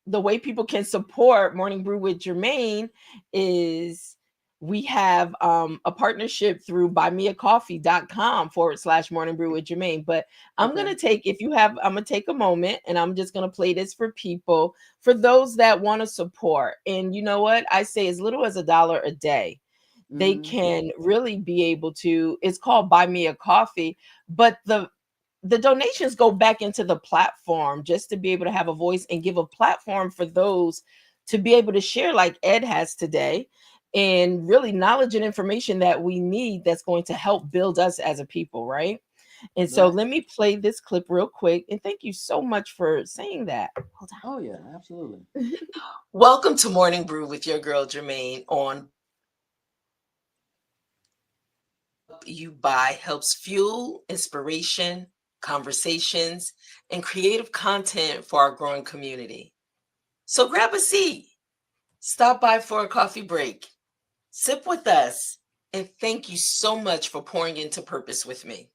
the way people can support Morning Brew with Germaine is we have a partnership through buymeacoffee.com/morning brew with Germaine. But I'm Okay. gonna take if you have I'm gonna take a moment and I'm just gonna play this for people for those that want to support. And you know what? I say as little as $1 a day they Hmm. can really be able to it's called buy me a coffee, but the donations go back into the platform just to be able to have a voice and give a platform for those to be able to share like Ed has today and really knowledge and information that we need that's going to help build us as a people, right? And so Right. let me play this clip real quick and thank you so much for saying that. Hold Oh yeah, absolutely. on. Welcome to Morning Brew with your girl Germaine on You Buy helps fuel inspiration, conversations, and creative content for our growing community. So grab a seat, Stop by for a coffee break. Sip with us. And thank you so much for pouring into purpose with me.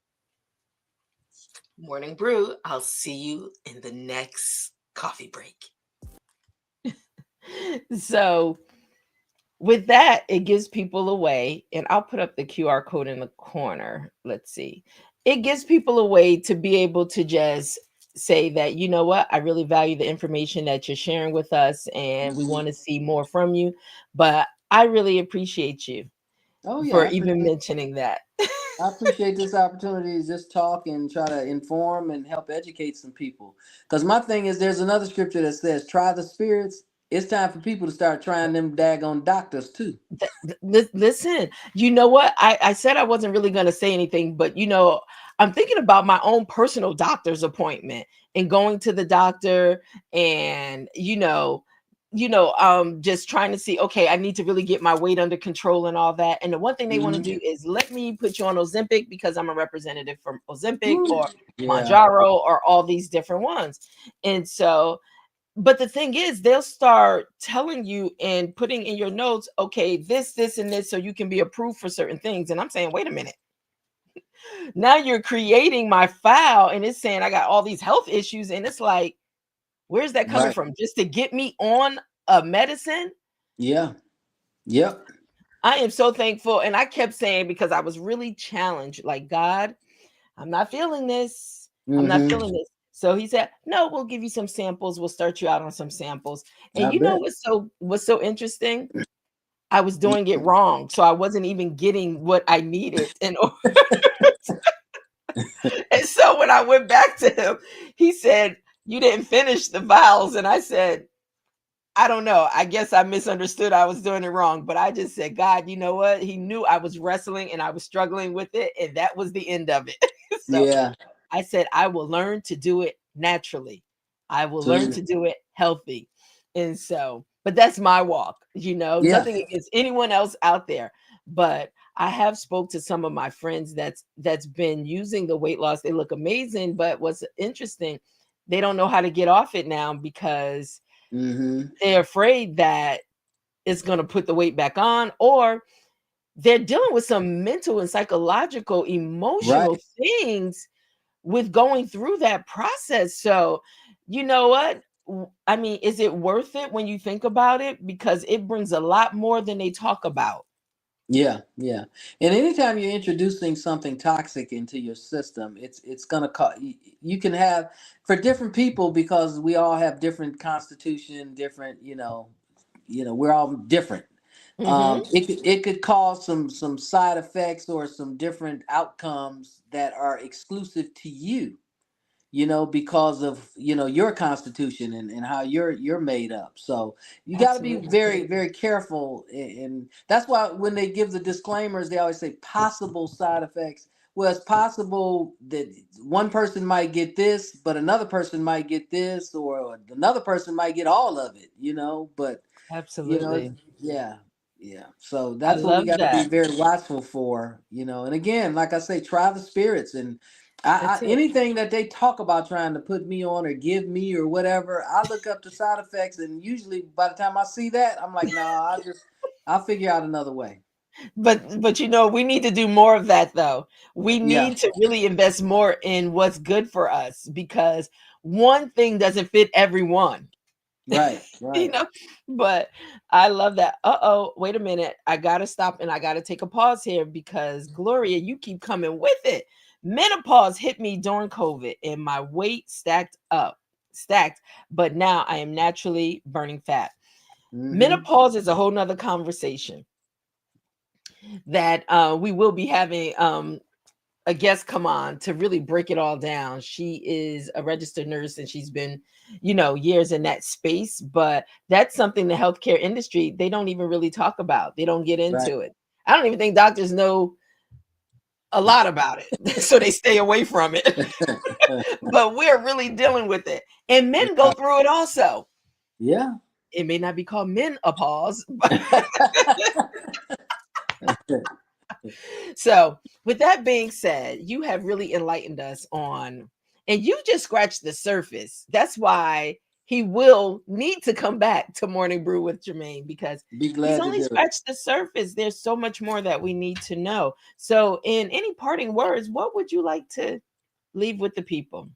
Morning Brew. I'll see you in the next coffee break. So, with that, it gives people a way, and I'll put up the QR code in the corner. Let's see. It gives people a way to be able to just say that, you know what, I really value the information that you're sharing with us, and we Mhm. want to see more from you. But I really appreciate you Oh yeah, for even mentioning that. I appreciate this opportunity to just talk and try to inform and help educate some people. Because my thing is, there's another scripture that says, "Try the spirits." It's time for people to start trying them daggone doctors too. Listen, you know what? I said I wasn't really going to say anything, but I'm thinking about my own personal doctor's appointment and going to the doctor and just trying to see, okay, I need to really get my weight under control and all that. And the one thing they want to Hmm. do is let me put you on Ozempic because I'm a representative from Ozempic Woo. or Yeah. Manjaro or all these different ones. And so but the thing is, they'll start telling you and putting in your notes, okay, this, and this, so you can be approved for certain things. And I'm saying, wait a minute. Now you're creating my file and it's saying I got all these health issues. And it's like, where's that coming Right. from? Just to get me on a medicine? Yeah. Yep. I am so thankful. And I kept saying, because I was really challenged, like, God, I'm not feeling this. I'm not Hmm. feeling this. So he said, "No, we'll give you some samples. We'll start you out on some samples." And I you know bet. what's so interesting? I was doing it wrong. So I wasn't even getting what I needed in order. And so when I went back to him, he said, "You didn't finish the vowels." And I said, I don't know. I guess I misunderstood. I was doing it wrong. But I just said, God, you know what? He knew I was wrestling and I was struggling with it. And that was the end of it. So Yeah. I said, I will learn to do it naturally. I will learn So to do it healthy. And so, but that's my walk, yeah. nothing against anyone else out there. But I have spoke to some of my friends that's been using the weight loss. They look amazing. But what's interesting, they don't know how to get off it now because Hmm. they're afraid that it's going to put the weight back on, or they're dealing with some mental and psychological, emotional Right. things with going through that process. So, you know what? I mean, is it worth it when you think about it? Because it brings a lot more than they talk about. Yeah, yeah. And anytime you're introducing something toxic into your system, it's gonna cause you can have for different people because we all have different constitution, different, we're all different. Hmm. It could cause some side effects or some different outcomes that are exclusive to you, because of your constitution and how you're made up. So you got to be Absolutely. very very careful, and that's why when they give the disclaimers, they always say possible side effects. Well, it's possible that one person might get this, but another person might get this, or another person might get all of it. But it's, Absolutely. yeah, yeah. So I that's what we love got to be that. very watchful for. And again, like I say, try the spirits, and I That's it. anything that they talk about trying to put me on or give me or whatever, I look up the side effects, and usually by the time I see that, I'm like, nah, I'll figure out another way. But we need to do more of that though. We Yeah, need to really invest more in what's good for us because one thing doesn't fit everyone. right, you right. know but I love that. Uh-oh, wait a minute, I gotta stop and I gotta take a pause here because Gloria, you keep coming with it. Menopause hit me during COVID and my weight stacked, but now I am naturally burning fat. Hmm. Menopause is a whole nother conversation that we will be having a guest come on to really break it all down. She is a registered nurse and she's been, years in that space, but that's something the healthcare industry, they don't even really talk about. They don't get Right. into it. I don't even think doctors know a lot about it. So they stay away from it. But we're really dealing with it. And men go through it also. Yeah. It may not be called menopause, but so, with that being said, you have really enlightened us on, and you just scratched the surface. That's why he will need to come back to Morning Brew with Germaine because Be he's glad to only do it. scratched the surface. There's so much more that we need to know. So, in any parting words, what would you like to leave with the people?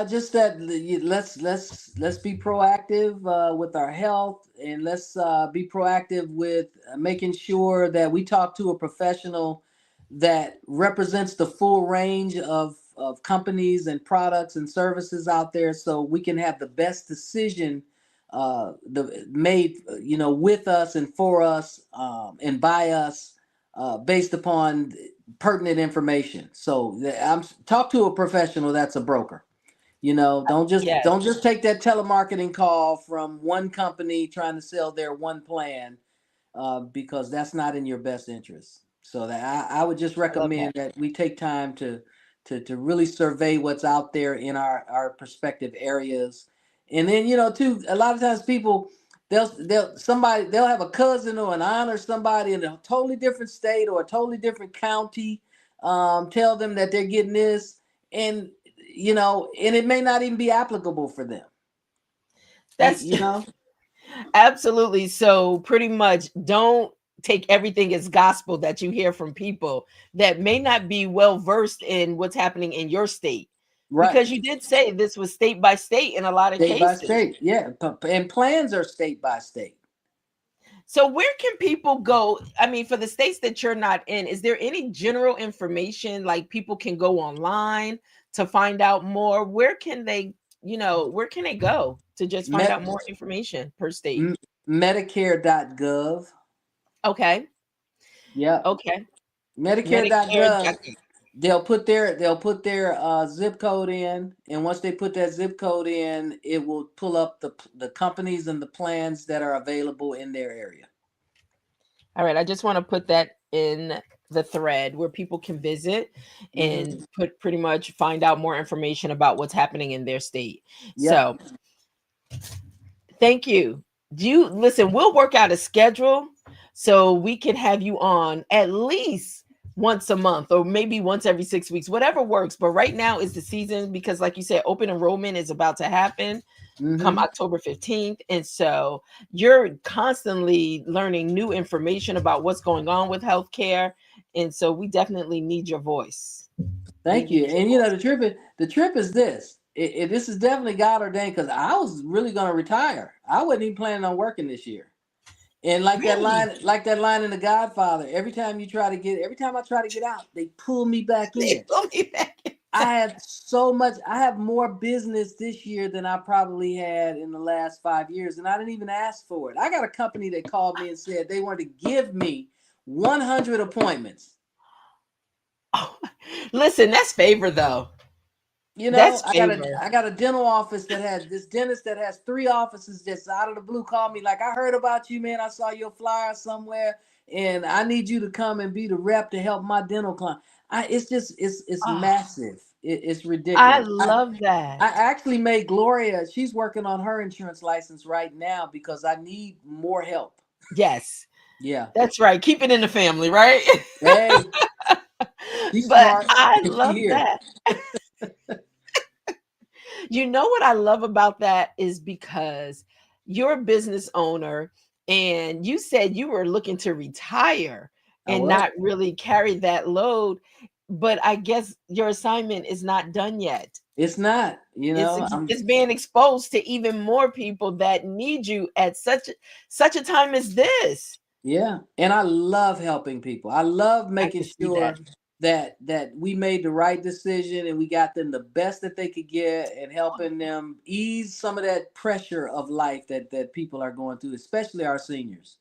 Just that let's be proactive with our health, and let's be proactive with making sure that we talk to a professional that represents the full range of companies and products and services out there, so we can have the best decision the made with us and for us and by us based upon pertinent information. So I'm talk to a professional that's a broker. Yes, Don't just take that telemarketing call from one company trying to sell their one plan, because that's not in your best interest. So that I would just I love that. recommend that we take time to really survey what's out there in our prospective areas. And then, too, a lot of times people they'll have a cousin or an aunt or somebody in a totally different state or a totally different county, tell them that they're getting this, and and it may not even be applicable for them. you, That's you know absolutely. So, pretty much, don't take everything as gospel that you hear from people that may not be well versed in what's happening in your state. right. Because you did say this was state by state in a lot of State by cases. state, yeah. And plans are state by state. So where can people go? I mean, for the states that you're not in, is there any general information like people can go online to find out more? Where can they, where can they go to just find Met, out more information per state? m- Medicare.gov. Okay. Yep. Okay. Medicare. Medicare.gov. They'll put their zip code in, and once they put that zip code in, it will pull up the companies and the plans that are available in their area. All right. I just want to put that in the thread where people can visit Hmm. and put pretty much find out more information about what's happening in their state. Yep. So thank you. Do you listen? We'll work out a schedule so we can have you on at least once a month or maybe once every 6 weeks, whatever works. But right now is the season because, like you said, open enrollment is about to happen come Hmm. October 15th. And so you're constantly learning new information about what's going on with healthcare. And so we definitely need your voice. We Thank you. need your And voice. the trip is this. This is definitely God ordained, because I was really going to retire. I wasn't even planning on working this year. And Really? like that line in The Godfather, every time I try to get out, they pull me back They in. pull me back. I have more business this year than I probably had in the last 5 years, and I didn't even ask for it. I got a company that called me and said they wanted to give me 100 appointments. Oh, listen, that's favor though. You know, That's favor. I got a dental office that has this dentist that has three offices, just out of the blue called me like, I heard about you, man. I saw your flyer somewhere, and I need you to come and be the rep to help my dental client. It's Oh, massive. It's I ridiculous. love I that. actually made Gloria. She's working on her insurance license right now because I need more help. Yes, Yeah. that's right. Keep it in the family, right? Hey, she's But smart. I She love here. that. You know what I love about that is because you're a business owner and you said you were looking to retire I and was. not really carry that load. But I guess your assignment is not done yet. It's not. I'm. It's being exposed to even more people that need you at such a time as this. Yeah, and I love helping people. I love I making can see that. sure that we made the right decision and we got them the best that they could get, and helping them ease some of that pressure of life that people are going through, especially our seniors.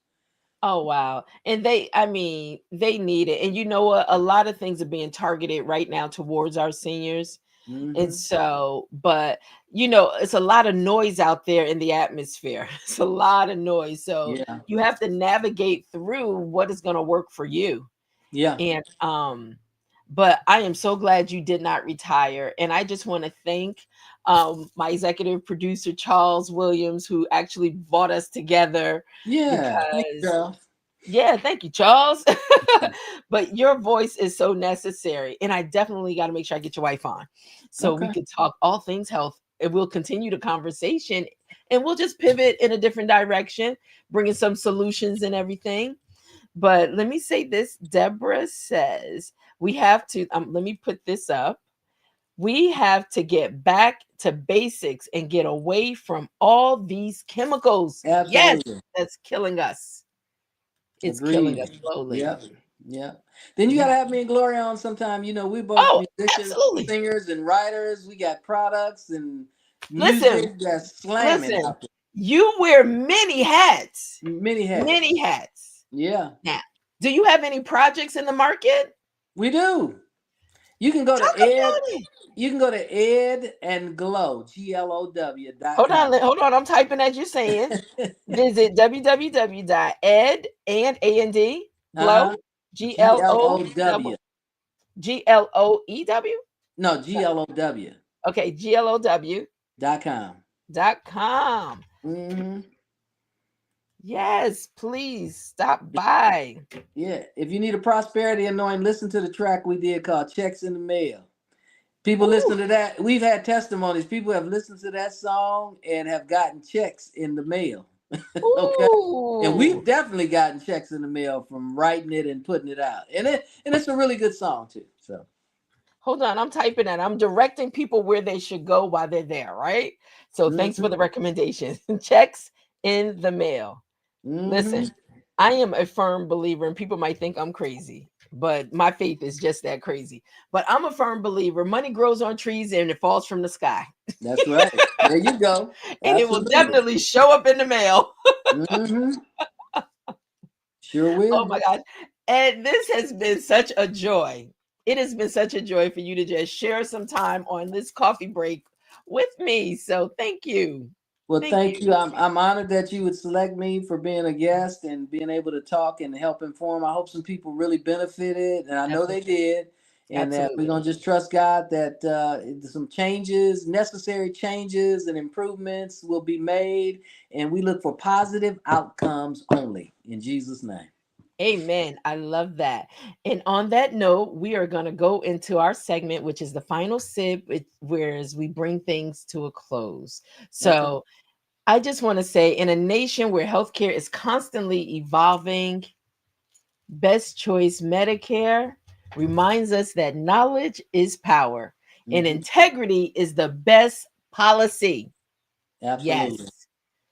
Oh wow. And I mean, they need it. And you know what? A lot of things are being targeted right now towards our seniors. And Hmm. so, but it's a lot of noise out there in the atmosphere. It's a lot of noise. So Yeah, you have to navigate through what is going to work for you. yeah, And but I am so glad you did not retire. And I just want to thank my executive producer Charles Williams, who actually brought us together yeah. Thank you, because girl. yeah, thank you, Charles. But your voice is so necessary. And I definitely got to make sure I get your wife on so we Okay. could talk all things health. And we'll continue the conversation and we'll just pivot in a different direction, bringing some solutions and everything. But let me say this, Deborah says we have to, let me put this up. We have to get back to basics and get away from all these chemicals. Yes, Absolutely. that's killing us. It's killing us Agreed. slowly. Yep. Yep. Then you Yeah. gotta have me and Gloria on sometime. You know, we both Oh, musicians, absolutely. singers, and writers. We got products and Listen, music that's slamming listen. out there. You wear many hats. Many hats. Many hats. Yeah, Now, do you have any projects in the market? we do. You can go to Talk Ed. about it. You can go to Ed and Glow, Hold on, GLOW.com. hold on. I'm typing as you're saying. Visit www.ed glow Uh-huh. G L O GLOW. double GLOEW. No, GLOW.com. Okay, GLOW.com. Mm-hmm. Yes, please stop by. Yeah. If you need a prosperity anointing, listen to the track we did called Checks in the Mail. People Ooh, listen to that. We've had testimonies. People have listened to that song and have gotten checks in the mail. Okay. And ooh. we've definitely gotten checks in the mail from writing it and putting it out. And it's a really good song too. So Hold on, I'm typing that. I'm directing people where they should go while they're there, right? So thanks for mm-hmm, the recommendation. Checks in the mail. mm-hmm. Listen, I am a firm believer, and people might think I'm crazy, but my faith is just that crazy. But I'm a firm believer. Money grows on trees and it falls from the sky, That's right. There you go. and it will Absolutely. definitely show up in the mail. Mm-hmm. Sure Oh will. my gosh. And this has been such a joy. It has been such a joy for you to just share some time on this coffee break with me. So thank you. Well, Thank thank you. you. I'm honored that you would select me for being a guest and being able to talk and help inform. I hope some people really benefited, and I know they Absolutely. did. And that we're Absolutely. gonna just trust God that some changes, necessary changes and improvements will be made, and we look for positive outcomes only in Jesus' name. Amen. I love that. And on that note, we are going to go into our segment, which is the final sip, whereas we bring things to a close. Okay. So I just want to say, in a nation where healthcare is constantly evolving, Best Choice Medicare reminds us that knowledge is power and Hmm. integrity is the best policy. Absolutely. Yes.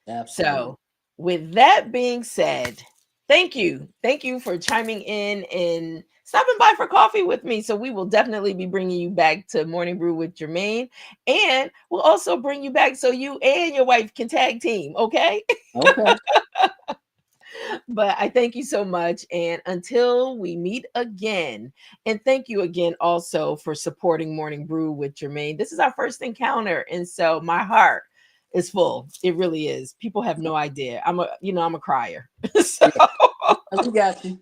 Absolutely. So, with that being said, thank you. Thank you for chiming in and stopping by for coffee with me. So, we will definitely be bringing you back to Morning Brew with Germaine. And we'll also bring you back so you and your wife can tag team. Okay. Okay. But I thank you so much. And until we meet again, and thank you again also for supporting Morning Brew with Germaine. This is our first encounter. And so my heart is full. It really is. People have no idea. I'm a crier. So, Yeah. We got you.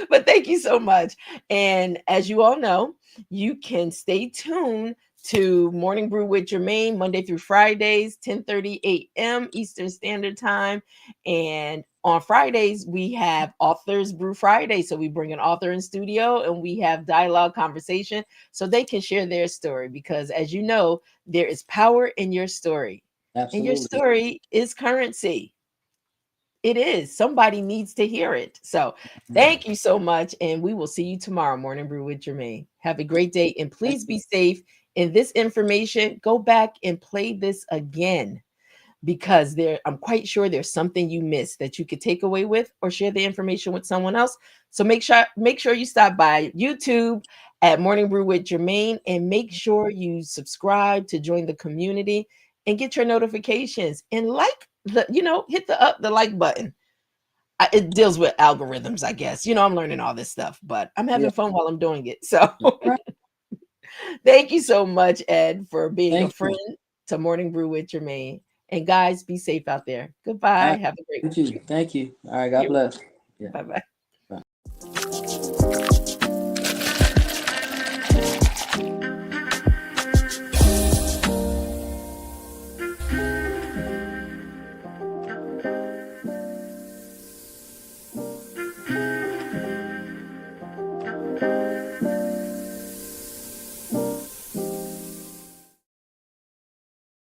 but thank you so much. And as you all know, you can stay tuned to Morning Brew with Jermaine Monday through Fridays, 10:30 a.m. Eastern Standard Time. And on Fridays, we have Authors Brew Friday. So we bring an author in studio and we have dialogue conversation so they can share their story. Because as you know, there is power in your story, and your Absolutely. story is currency. It is. Somebody needs to hear it. So thank you so much. And we will see you tomorrow, Morning Brew with Jermaine. Have a great day and Thank please you. be safe. In this information, go back and play this again because I'm quite sure there's something you missed that you could take away with or share the information with someone else. So make sure you stop by YouTube at Morning Brew with Jermaine and make sure you subscribe to join the community and get your notifications and hit the like button. It deals with algorithms, I guess. I'm learning all this stuff, but I'm Yeah. having fun while I'm doing it. So Right. thank you so much, Ed, for being a Thank friend you. to Morning Brew with Jermaine. And guys, be safe out there. All Goodbye. right. Have a great You one. too. Thank you. All right. God You're bless. Yeah. Bye bye.